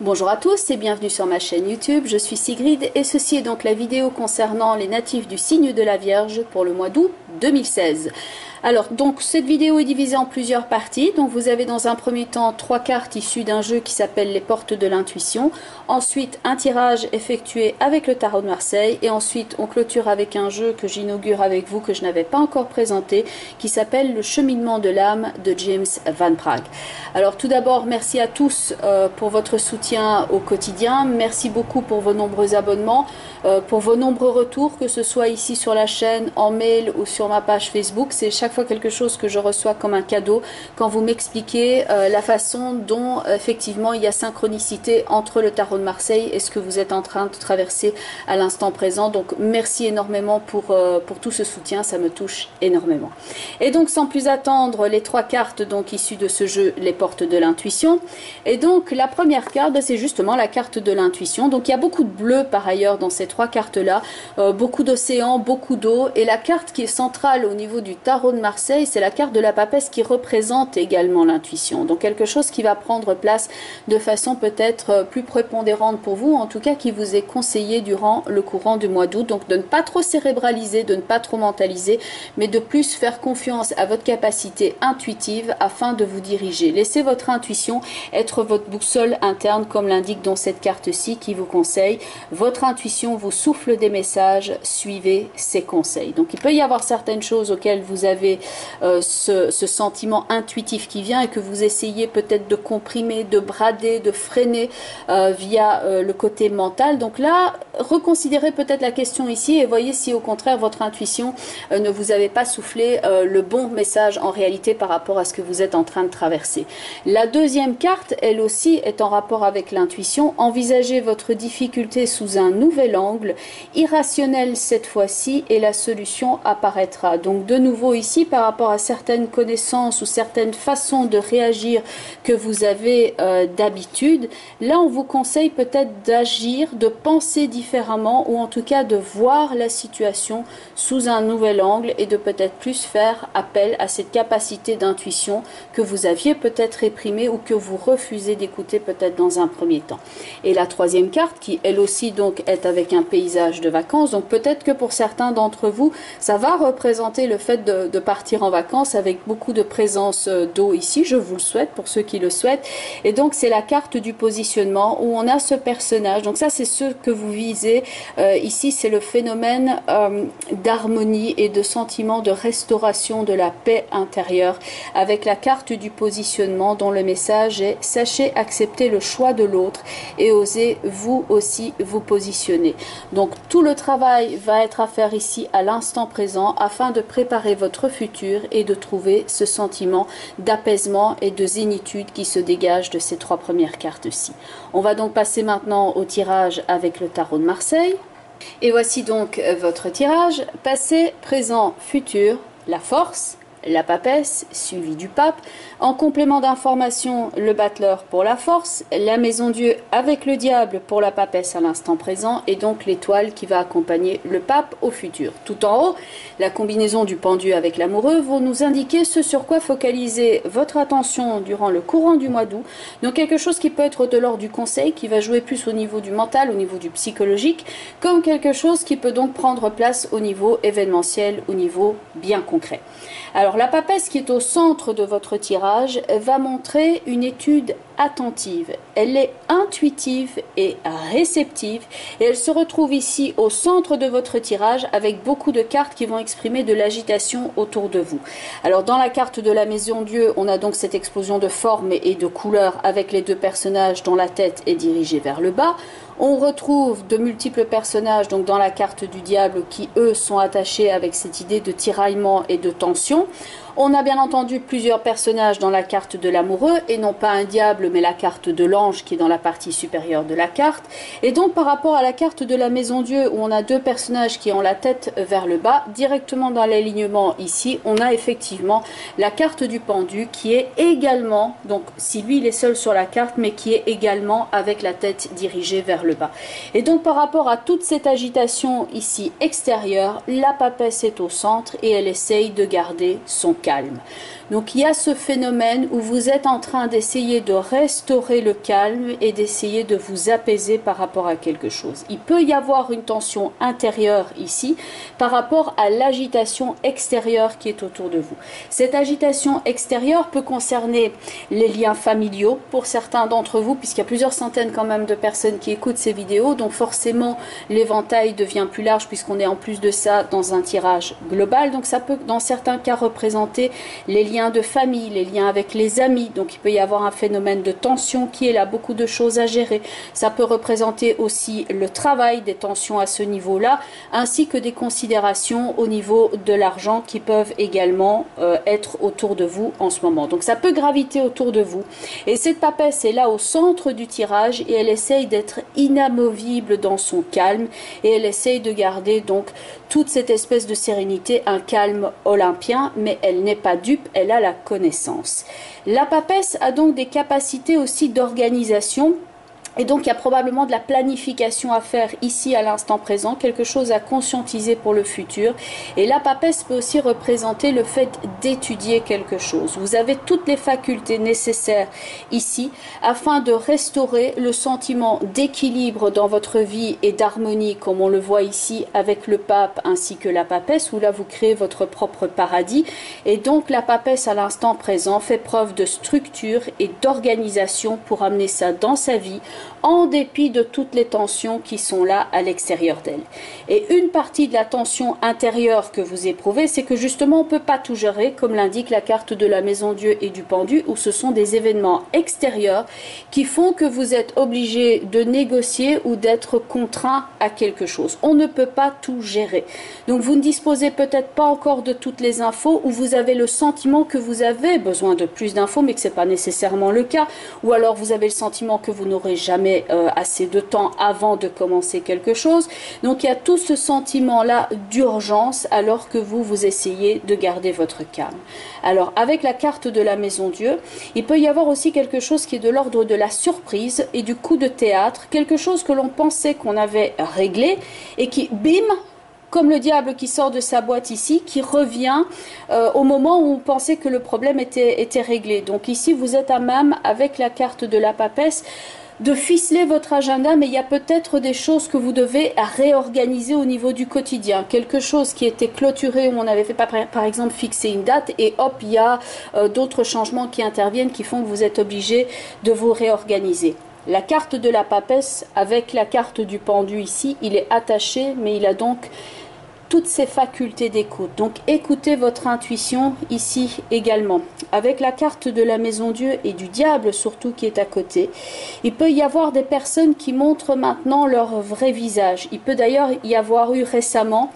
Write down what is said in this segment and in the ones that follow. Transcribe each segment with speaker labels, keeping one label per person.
Speaker 1: Bonjour à tous et bienvenue sur ma chaîne YouTube, je suis Sigrid et ceci est donc la vidéo concernant les natifs du signe de la Vierge pour le mois d'août 2016. Alors donc cette vidéo est divisée en plusieurs parties, donc vous avez dans un premier temps 3 cartes issues d'un jeu qui s'appelle les portes de l'intuition, ensuite un tirage effectué avec le tarot de Marseille et ensuite on clôture avec un jeu que j'inaugure avec vous que je n'avais pas encore présenté qui s'appelle le cheminement de l'âme de James Van Praagh. Alors tout d'abord merci à tous pour votre soutien au quotidien, merci beaucoup pour vos nombreux abonnements, pour vos nombreux retours que ce soit ici sur la chaîne, en mail ou sur ma page Facebook, c'est chaque fois quelque chose que je reçois comme un cadeau quand vous m'expliquez la façon dont effectivement il y a synchronicité entre le tarot de Marseille et ce que vous êtes en train de traverser à l'instant présent. Donc merci énormément pour tout ce soutien, ça me touche énormément. Et donc sans plus attendre, les 3 cartes donc issues de ce jeu, les portes de l'intuition. Et donc la première carte, c'est justement la carte de l'intuition. Donc il y a beaucoup de bleu par ailleurs dans ces 3 cartes là, beaucoup d'océan, beaucoup d'eau, et la carte qui est centrale au niveau du tarot de Marseille, c'est la carte de la papesse qui représente également l'intuition. Donc quelque chose qui va prendre place de façon peut-être plus prépondérante pour vous, en tout cas qui vous est conseillé durant le courant du mois d'août. Donc de ne pas trop cérébraliser, de ne pas trop mentaliser, mais de plus faire confiance à votre capacité intuitive afin de vous diriger. Laissez votre intuition être votre boussole interne comme l'indique dans cette carte-ci qui vous conseille. Votre intuition vous souffle des messages, suivez ses conseils. Donc il peut y avoir certaines choses auxquelles vous avez ce sentiment intuitif qui vient et que vous essayez peut-être de comprimer, de brader, de freiner via le côté mental. Donc là, reconsidérez peut-être la question ici et voyez si au contraire votre intuition ne vous avait pas soufflé le bon message en réalité par rapport à ce que vous êtes en train de traverser. La deuxième carte, elle aussi, est en rapport avec l'intuition. Envisagez votre difficulté sous un nouvel angle, irrationnel cette fois-ci, et la solution apparaîtra. Donc de nouveau ici, par rapport à certaines connaissances ou certaines façons de réagir que vous avez d'habitude, là on vous conseille peut-être d'agir, de penser différemment, ou en tout cas de voir la situation sous un nouvel angle et de peut-être plus faire appel à cette capacité d'intuition que vous aviez peut-être réprimée ou que vous refusez d'écouter peut-être dans un premier temps. Et la troisième carte qui elle aussi donc est avec un paysage de vacances, donc peut-être que pour certains d'entre vous ça va représenter le fait de partir en vacances avec beaucoup de présence d'eau ici, je vous le souhaite pour ceux qui le souhaitent. Et donc c'est la carte du positionnement où on a ce personnage, donc ça c'est ce que vous visez ici, c'est le phénomène d'harmonie et de sentiment de restauration de la paix intérieure avec la carte du positionnement dont le message est: sachez accepter le choix de l'autre et osez vous aussi vous positionner. Donc tout le travail va être à faire ici à l'instant présent afin de préparer votre futur et de trouver ce sentiment d'apaisement et de zénitude qui se dégage de ces 3 premières cartes-ci. On va donc passer maintenant au tirage avec le tarot de Marseille. Et voici donc votre tirage: passé, présent, futur, la force, la papesse, suivi du pape. En complément d'information, le battleur pour la force, la maison Dieu avec le diable pour la papesse à l'instant présent, et donc l'étoile qui va accompagner le pape au futur. Tout en haut, la combinaison du pendu avec l'amoureux vont nous indiquer ce sur quoi focaliser votre attention durant le courant du mois d'août. Donc quelque chose qui peut être de l'ordre du conseil, qui va jouer plus au niveau du mental, au niveau du psychologique, comme quelque chose qui peut donc prendre place au niveau événementiel, au niveau bien concret. Alors la papesse qui est au centre de votre tirage va montrer une étude attentive. Elle est intuitive et réceptive et elle se retrouve ici au centre de votre tirage avec beaucoup de cartes qui vont exprimer de l'agitation autour de vous. Alors dans la carte de la maison Dieu, on a donc cette explosion de formes et de couleurs avec les 2 personnages dont la tête est dirigée vers le bas. On retrouve de multiples personnages donc dans la carte du diable qui eux sont attachés avec cette idée de tiraillement et de tension. On a bien entendu plusieurs personnages dans la carte de l'amoureux et non pas un diable mais la carte de l'ange qui est dans la partie supérieure de la carte. Et donc par rapport à la carte de la maison Dieu où on a 2 personnages qui ont la tête vers le bas, directement dans l'alignement ici on a effectivement la carte du pendu qui est également, donc si lui il est seul sur la carte, mais qui est également avec la tête dirigée vers le bas. Et donc par rapport à toute cette agitation ici extérieure, la papesse est au centre et elle essaye de garder son calme. Donc il y a ce phénomène où vous êtes en train d'essayer de restaurer le calme et d'essayer de vous apaiser par rapport à quelque chose. Il peut y avoir une tension intérieure ici par rapport à l'agitation extérieure qui est autour de vous. Cette agitation extérieure peut concerner les liens familiaux pour certains d'entre vous, puisqu'il y a plusieurs centaines quand même de personnes qui écoutent ces vidéos, donc forcément l'éventail devient plus large puisqu'on est en plus de ça dans un tirage global. Donc ça peut dans certains cas représenter les liens de famille, les liens avec les amis, donc il peut y avoir un phénomène de tension qui est là, beaucoup de choses à gérer. Ça peut représenter aussi le travail, des tensions à ce niveau-là, ainsi que des considérations au niveau de l'argent qui peuvent également être autour de vous en ce moment. Donc ça peut graviter autour de vous. Et cette papesse est là au centre du tirage et elle essaye d'être inamovible dans son calme et elle essaye de garder donc toute cette espèce de sérénité, un calme olympien, mais elle n'est pas dupe, elle a la connaissance. La papesse a donc des capacités aussi d'organisation. Et donc il y a probablement de la planification à faire ici à l'instant présent, quelque chose à conscientiser pour le futur. Et la papesse peut aussi représenter le fait d'étudier quelque chose. Vous avez toutes les facultés nécessaires ici afin de restaurer le sentiment d'équilibre dans votre vie et d'harmonie, comme on le voit ici avec le pape ainsi que la papesse, où là vous créez votre propre paradis. Et donc la papesse à l'instant présent fait preuve de structure et d'organisation pour amener ça dans sa vie, en dépit de toutes les tensions qui sont là à l'extérieur d'elle. Et une partie de la tension intérieure que vous éprouvez, c'est que justement on ne peut pas tout gérer, comme l'indique la carte de la Maison Dieu et du Pendu, où ce sont des événements extérieurs qui font que vous êtes obligé de négocier ou d'être contraint à quelque chose. On ne peut pas tout gérer. Donc vous ne disposez peut-être pas encore de toutes les infos, ou vous avez le sentiment que vous avez besoin de plus d'infos, mais que ce n'est pas nécessairement le cas, ou alors vous avez le sentiment que vous n'aurez jamais assez de temps avant de commencer quelque chose. Donc il y a tout ce sentiment-là d'urgence alors que vous essayez de garder votre calme. Alors avec la carte de la Maison Dieu, il peut y avoir aussi quelque chose qui est de l'ordre de la surprise et du coup de théâtre, quelque chose que l'on pensait qu'on avait réglé et qui, bim, comme le diable qui sort de sa boîte ici, qui revient au moment où on pensait que le problème était réglé. Donc ici, vous êtes à même, avec la carte de la papesse, de ficeler votre agenda, mais il y a peut-être des choses que vous devez réorganiser au niveau du quotidien. Quelque chose qui était clôturé, où on avait fait par exemple fixer une date, et hop, il y a d'autres changements qui interviennent qui font que vous êtes obligé de vous réorganiser. La carte de la papesse avec la carte du pendu ici, il est attaché, mais il a donc toutes ses facultés d'écoute. Donc écoutez votre intuition ici également. Avec la carte de la Maison Dieu et du diable surtout qui est à côté, il peut y avoir des personnes qui montrent maintenant leur vrai visage. Il peut d'ailleurs y avoir eu récemment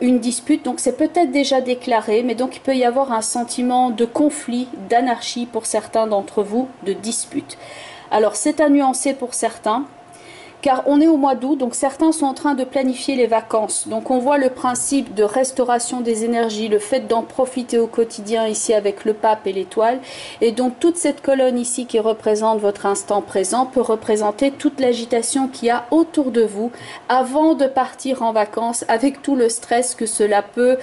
Speaker 1: une dispute, donc c'est peut-être déjà déclaré, mais donc il peut y avoir un sentiment de conflit, d'anarchie pour certains d'entre vous, de dispute. Alors c'est à nuancer pour certains, car on est au mois d'août, donc certains sont en train de planifier les vacances. Donc on voit le principe de restauration des énergies, le fait d'en profiter au quotidien ici avec le pape et l'étoile. Et donc toute cette colonne ici qui représente votre instant présent peut représenter toute l'agitation qu'il y a autour de vous avant de partir en vacances, avec tout le stress que cela peut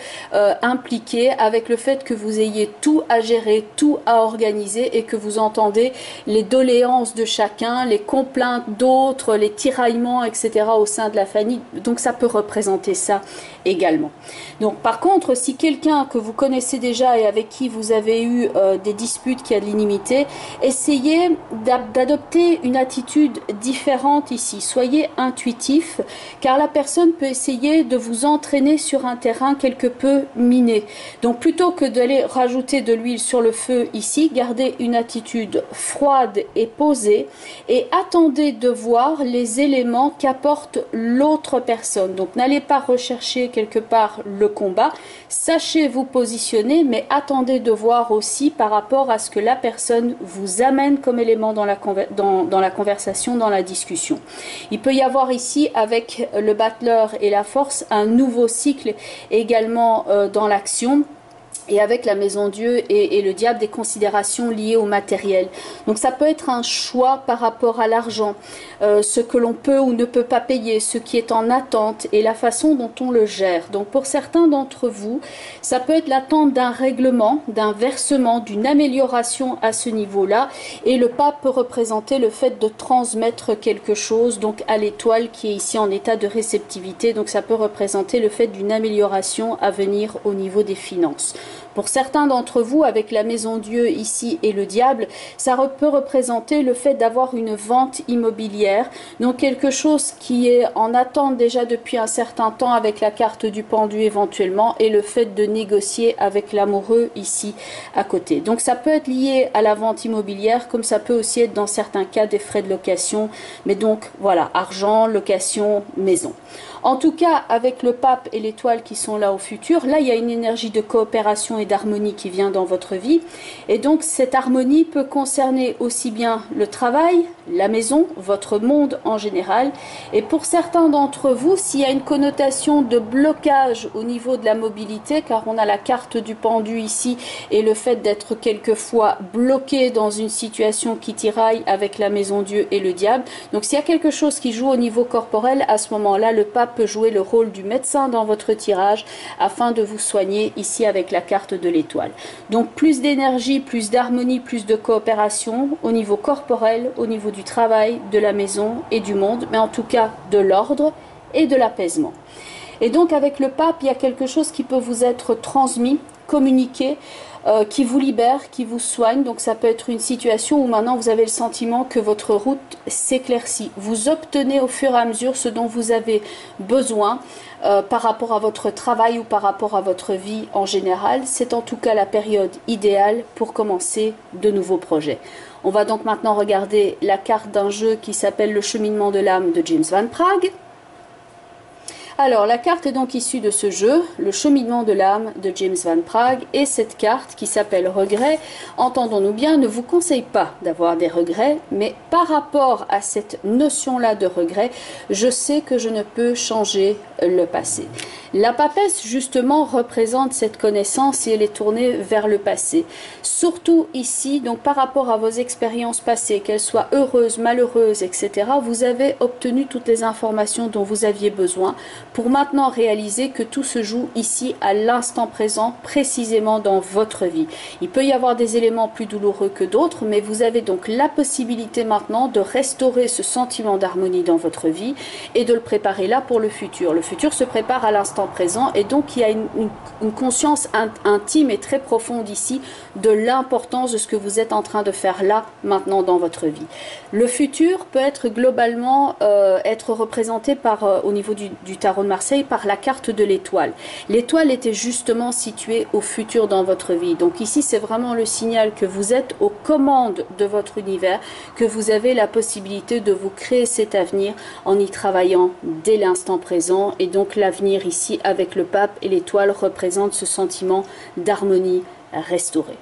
Speaker 1: impliquer, avec le fait que vous ayez tout à gérer, tout à organiser et que vous entendez les doléances de chacun, les complaintes d'autres, les tiraillements, etc. au sein de la famille. Donc ça peut représenter ça également. Donc par contre, si quelqu'un que vous connaissez déjà et avec qui vous avez eu des disputes, qui a de l'inimité, essayez d'adopter une attitude différente ici. Soyez intuitif, car la personne peut essayer de vous entraîner sur un terrain quelque peu miné. Donc plutôt que d'aller rajouter de l'huile sur le feu ici, gardez une attitude froide et posée et attendez de voir les éléments qu'apporte l'autre personne. Donc n'allez pas rechercher quelque part le combat, sachez vous positionner, mais attendez de voir aussi par rapport à ce que la personne vous amène comme élément dans la conversation, dans la discussion. Il peut y avoir ici avec le battleur et la force un nouveau cycle également dans l'action. et avec la maison Dieu et le diable, des considérations liées au matériel. Donc ça peut être un choix par rapport à l'argent, ce que l'on peut ou ne peut pas payer, ce qui est en attente et la façon dont on le gère. Donc pour certains d'entre vous, ça peut être l'attente d'un règlement, d'un versement, d'une amélioration à ce niveau-là, et le pape peut représenter le fait de transmettre quelque chose donc à l'étoile qui est ici en état de réceptivité. Donc ça peut représenter le fait d'une amélioration à venir au niveau des finances. Pour certains d'entre vous, avec la maison Dieu ici et le diable, ça peut représenter le fait d'avoir une vente immobilière, donc quelque chose qui est en attente déjà depuis un certain temps avec la carte du pendu éventuellement, et le fait de négocier avec l'amoureux ici à côté. Donc ça peut être lié à la vente immobilière, comme ça peut aussi être dans certains cas des frais de location, mais donc voilà, argent, location, maison. En tout cas, avec le pape et l'étoile qui sont là au futur, là il y a une énergie de coopération et d'harmonie qui vient dans votre vie. Et donc cette harmonie peut concerner aussi bien le travail, la maison, votre monde en général. Et pour certains d'entre vous, s'il y a une connotation de blocage au niveau de la mobilité, car on a la carte du pendu ici et le fait d'être quelquefois bloqué dans une situation qui tiraille avec la maison Dieu et le diable. Donc s'il y a quelque chose qui joue au niveau corporel, à ce moment-là, le pape peut jouer le rôle du médecin dans votre tirage afin de vous soigner ici avec la carte de l'étoile. Donc plus d'énergie, plus d'harmonie, plus de coopération au niveau corporel, au niveau du travail, de la maison et du monde, mais en tout cas de l'ordre et de l'apaisement. Et donc avec le pape, il y a quelque chose qui peut vous être transmis, communiqué, qui vous libère, qui vous soigne. Donc ça peut être une situation où maintenant vous avez le sentiment que votre route s'éclaircit. Vous obtenez au fur et à mesure ce dont vous avez besoin par rapport à votre travail ou par rapport à votre vie en général. C'est en tout cas la période idéale pour commencer de nouveaux projets. On va donc maintenant regarder la carte d'un jeu qui s'appelle Le cheminement de l'âme de James Van Praagh. Alors, la carte est donc issue de ce jeu, Le cheminement de l'âme de James Van Praagh, et cette carte qui s'appelle Regret, entendons-nous bien, ne vous conseille pas d'avoir des regrets, mais par rapport à cette notion-là de regret, je sais que je ne peux changer le passé. La papesse, justement, représente cette connaissance et elle est tournée vers le passé. Surtout ici, donc par rapport à vos expériences passées, qu'elles soient heureuses, malheureuses, etc., vous avez obtenu toutes les informations dont vous aviez besoin pour maintenant réaliser que tout se joue ici à l'instant présent, précisément dans votre vie. Il peut y avoir des éléments plus douloureux que d'autres, mais vous avez donc la possibilité maintenant de restaurer ce sentiment d'harmonie dans votre vie et de le préparer là pour le futur. Le futur se prépare à l'instant présent et donc il y a une conscience intime et très profonde ici de l'importance de ce que vous êtes en train de faire là, maintenant dans votre vie. Le futur peut être globalement être représenté par, au niveau du tarot de Marseille par la carte de l'étoile. L'étoile était justement située au futur dans votre vie. Donc ici, c'est vraiment le signal que vous êtes aux commandes de votre univers, que vous avez la possibilité de vous créer cet avenir en y travaillant dès l'instant présent. Et donc l'avenir ici avec le pape et l'étoile représente ce sentiment d'harmonie restauré.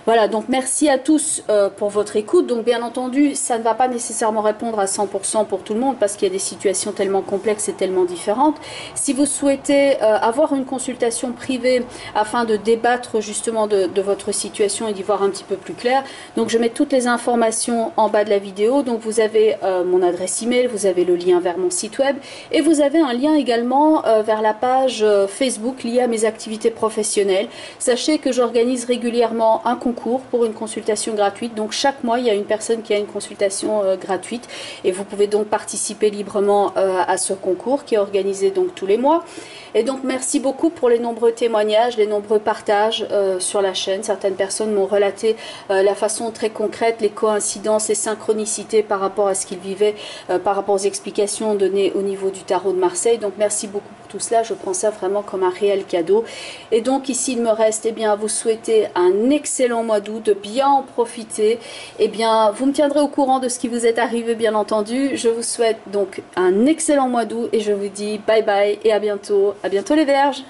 Speaker 1: Voilà, donc merci à tous pour votre écoute. Donc bien entendu, ça ne va pas nécessairement répondre à 100% pour tout le monde parce qu'il y a des situations tellement complexes et tellement différentes. Si vous souhaitez avoir une consultation privée afin de débattre justement de votre situation et d'y voir un petit peu plus clair, donc je mets toutes les informations en bas de la vidéo. Donc vous avez mon adresse email, vous avez le lien vers mon site web et vous avez un lien également vers la page Facebook liée à mes activités professionnelles. Sachez que j'organise régulièrement un concours pour une consultation gratuite. Donc chaque mois, il y a une personne qui a une consultation gratuite et vous pouvez donc participer librement à ce concours qui est organisé donc tous les mois. Et donc merci beaucoup pour les nombreux témoignages, les nombreux partages sur la chaîne. Certaines personnes m'ont relaté la façon très concrète, les coïncidences et synchronicités par rapport à ce qu'ils vivaient, par rapport aux explications données au niveau du tarot de Marseille. Donc merci beaucoup pour tout cela. Je prends ça vraiment comme un réel cadeau. Et donc ici, il me reste à vous souhaiter un excellent mois d'août, de bien en profiter. Vous me tiendrez au courant de ce qui vous est arrivé, bien entendu. Je vous souhaite donc un excellent mois d'août et je vous dis bye bye et à bientôt. À bientôt les Vierges!